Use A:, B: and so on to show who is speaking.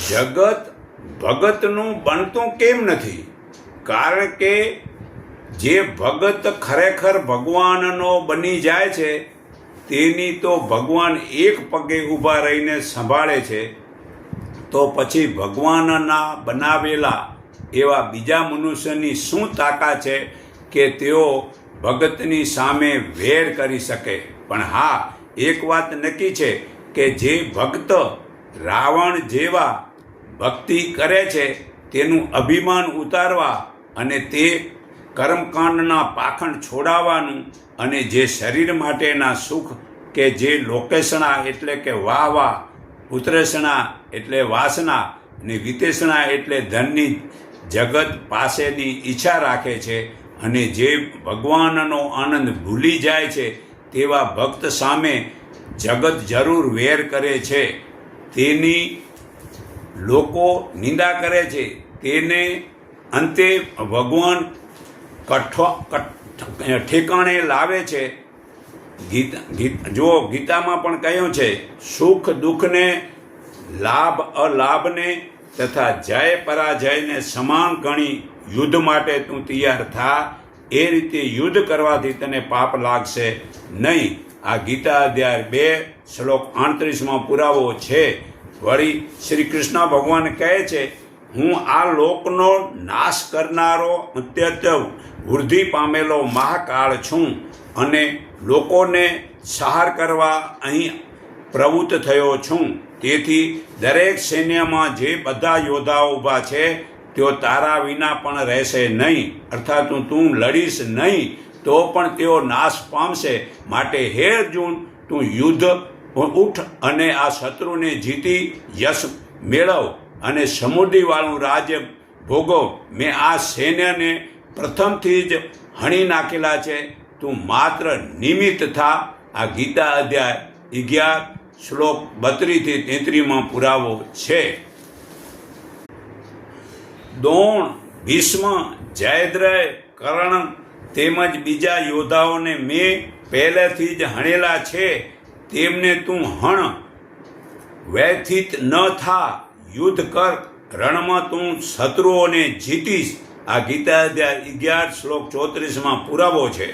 A: જગત ભગતનું બનતું કેમ નથી? કારણ કે જે ભગત ખરેખર ભગવાનનો બની જાય છે તેની તો ભગવાન એક પગે ઊભા રહીને સંભાળે છે, તો પછી ભગવાનના બનાવેલા એવા બીજા મનુષ્યની શું તાકાત છે કે તેઓ ભગતની સામે વેર કરી શકે? પણ હા, એક વાત નક્કી છે કે જે ભક્ત રાવણ જેવા ભક્તિ કરે છે તેનું અભિમાન ઉતારવા અને તે કર્મકાંડના પાખંડ છોડાવવાનું અને જે શરીર માટેના સુખ કે જે લોકેશણા એટલે કે વાહ, પુત્રેષણા એટલે વાસના અને વિતેષણા એટલે ધનની જગત પાસેની ઈચ્છા રાખે છે અને જે ભગવાનનો આનંદ ભૂલી જાય છે તેવા ભક્ત સામે જગત જરૂર વેર કરે છે. તેની લોકો નિંદા કરે છે, તેને અંતે ભગવાન ઠેકાણે લાવે છે. ગીતામાં પણ કહ્યું છે, સુખ દુઃખને, લાભ અલાભને તથા જય પરાજયને સમાન ગણી યુદ્ધ માટે તું તૈયાર થા. એ રીતે યુદ્ધ કરવાથી તને પાપ લાગશે નહીં. આ ગીતા અધ્યાય 2 શ્લોક 38માં પુરાવો છે. વળી શ્રી કૃષ્ણ ભગવાન કહે છે, હું આ લોકનો નાશ કરનારો અત્યંત વૃદ્ધિ પામેલો મહાકાળ છું અને લોકોને સહાર કરવા અહીં પ્રવૃત્ત થયો છું. તેથી દરેક સૈન્યમાં જે બધા યોદ્ધાઓ ઊભા છે તેઓ તારા વિના પણ રહેશે નહીં, અર્થાત તું લડીશ નહીં તો પણ તેઓ નાશ પામશે. માટે હે અર્જુન, તું યુદ્ધ ઉઠ અને આ શત્રુને જીતી યશ મેળવ અને સમૃદ્ધિવાળું રાજ્ય ભોગવ. મેં આ સૈન્યને પ્રથમથી જ હણી નાખેલા છે, તું માત્ર નિમિત્ત થા. આ ગીતા અધ્યાય 11 શ્લોક 32-33માં પુરાવો છે. દ્રોણ, ભીષ્મ, જયદ્રથ, કર્ણ તેમજ બીજા યોદ્ધાઓને મેં પહેલેથી જ હણેલા છે, તેમને તું હણ. વ્યથિત ન થા, યુદ્ધ કર, રણમાં તું શત્રુઓને જીતીશ. આ ગીતા અધ્યાય 11 શ્લોક 34માં પુરાવો છે.